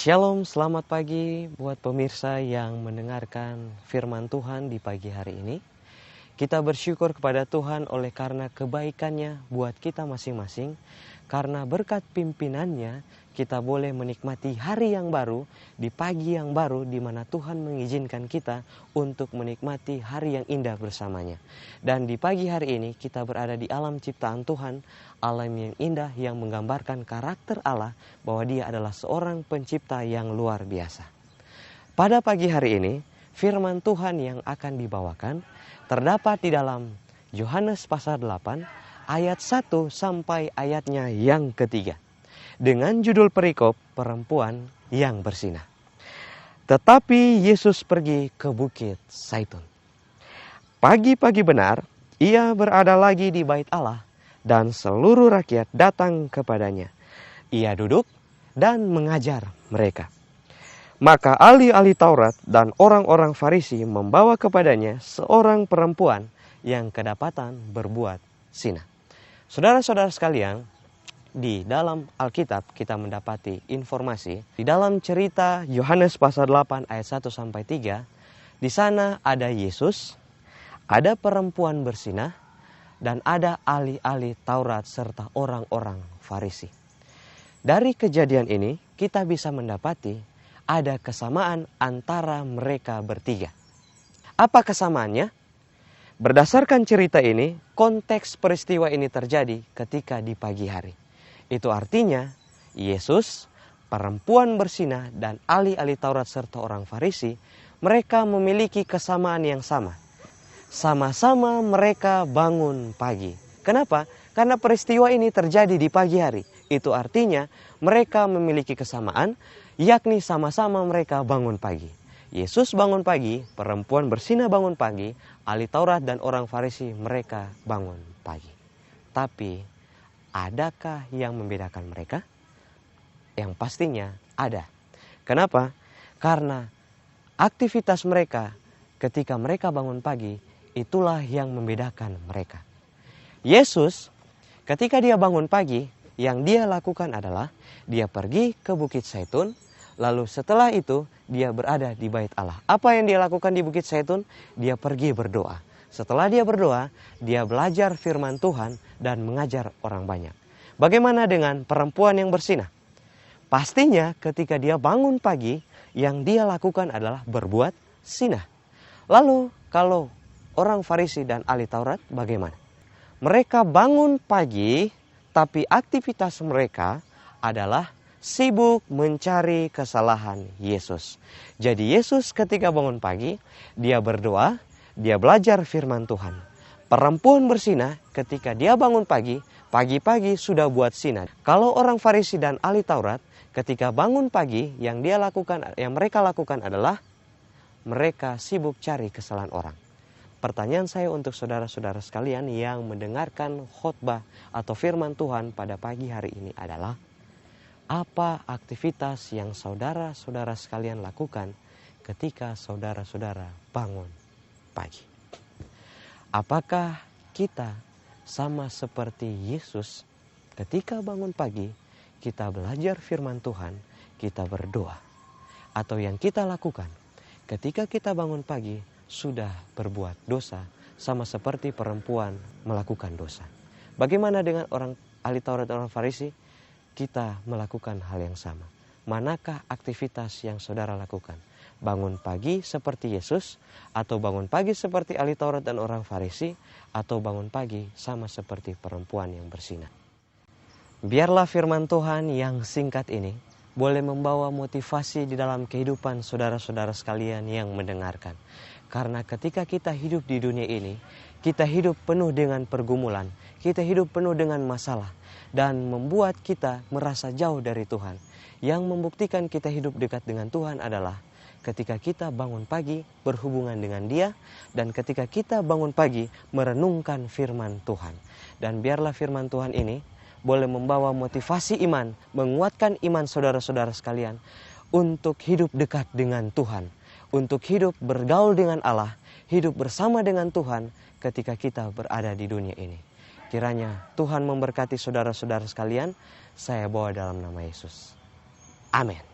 Shalom, selamat pagi buat pemirsa yang mendengarkan firman Tuhan di pagi hari ini. Kita bersyukur kepada Tuhan oleh karena kebaikannya buat kita masing-masing. Karena berkat pimpinannya kita boleh menikmati hari yang baru, di pagi yang baru di mana Tuhan mengizinkan kita untuk menikmati hari yang indah bersamanya. Dan di pagi hari ini kita berada di alam ciptaan Tuhan, alam yang indah yang menggambarkan karakter Allah bahwa Dia adalah seorang pencipta yang luar biasa. Pada pagi hari ini, firman Tuhan yang akan dibawakan terdapat di dalam Yohanes pasal 8 ayat 1 sampai ayatnya yang ketiga. Dengan judul perikop perempuan yang bersinah. Tetapi Yesus pergi ke Bukit Zaitun. Pagi-pagi benar, ia berada lagi di bait Allah dan seluruh rakyat datang kepadanya. Ia duduk dan mengajar mereka. Maka ahli-ahli Taurat dan orang-orang Farisi membawa kepadanya seorang perempuan yang kedapatan berbuat zina. Saudara-saudara sekalian, di dalam Alkitab kita mendapati informasi di dalam cerita Yohanes pasal 8 ayat 1 sampai 3, di sana ada Yesus, ada perempuan bersinah, dan ada ahli-ahli Taurat serta orang-orang Farisi. Dari kejadian ini kita bisa mendapati ada kesamaan antara mereka bertiga. Apa kesamaannya? Berdasarkan cerita ini, konteks peristiwa ini terjadi ketika di pagi hari. Itu artinya Yesus, perempuan bersinah, dan ahli-ahli Taurat serta orang Farisi, mereka memiliki kesamaan yang sama. Sama-sama mereka bangun pagi. Kenapa? Karena peristiwa ini terjadi di pagi hari. Itu artinya mereka memiliki kesamaan, yakni sama-sama mereka bangun pagi. Yesus bangun pagi, perempuan bersinah bangun pagi, ahli Taurat dan orang Farisi mereka bangun pagi. Tapi adakah yang membedakan mereka? Yang pastinya ada. Kenapa? Karena aktivitas mereka ketika mereka bangun pagi, itulah yang membedakan mereka. Yesus ketika dia bangun pagi, yang dia lakukan adalah dia pergi ke Bukit Zaitun. Lalu setelah itu dia berada di bait Allah. Apa yang dia lakukan di Bukit Zaitun? Dia pergi berdoa. Setelah dia berdoa, dia belajar firman Tuhan dan mengajar orang banyak. Bagaimana dengan perempuan yang bersinah? Pastinya ketika dia bangun pagi, yang dia lakukan adalah berbuat sinah. Lalu kalau orang Farisi dan ahli Taurat bagaimana? Mereka bangun pagi, tapi aktivitas mereka adalah sibuk mencari kesalahan Yesus. Jadi Yesus ketika bangun pagi, dia berdoa, dia belajar firman Tuhan. Perempuan bersinah ketika dia bangun pagi, pagi-pagi sudah buat sinah. Kalau orang Farisi dan ahli Taurat ketika bangun pagi, yang mereka lakukan adalah mereka sibuk cari kesalahan orang. Pertanyaan saya untuk saudara-saudara sekalian yang mendengarkan khotbah atau firman Tuhan pada pagi hari ini adalah, apa aktivitas yang saudara-saudara sekalian lakukan ketika saudara-saudara bangun pagi? Apakah kita sama seperti Yesus ketika bangun pagi, kita belajar firman Tuhan, kita berdoa? Atau yang kita lakukan ketika kita bangun pagi sudah berbuat dosa, sama seperti perempuan melakukan dosa? Bagaimana dengan orang ahli Taurat dan orang Farisi? Kita melakukan hal yang sama. Manakah aktivitas yang saudara lakukan? Bangun pagi seperti Yesus, atau bangun pagi seperti ahli Taurat dan orang Farisi, atau bangun pagi sama seperti perempuan yang bersinah? Biarlah firman Tuhan yang singkat ini boleh membawa motivasi di dalam kehidupan saudara-saudara sekalian yang mendengarkan. Karena ketika kita hidup di dunia ini, kita hidup penuh dengan pergumulan, kita hidup penuh dengan masalah, dan membuat kita merasa jauh dari Tuhan. Yang membuktikan kita hidup dekat dengan Tuhan adalah ketika kita bangun pagi berhubungan dengan Dia, dan ketika kita bangun pagi merenungkan firman Tuhan. Dan biarlah firman Tuhan ini boleh membawa motivasi iman, menguatkan iman saudara-saudara sekalian untuk hidup dekat dengan Tuhan, untuk hidup bergaul dengan Allah, hidup bersama dengan Tuhan ketika kita berada di dunia ini. Kiranya Tuhan memberkati saudara-saudara sekalian, saya bawa dalam nama Yesus. Amin.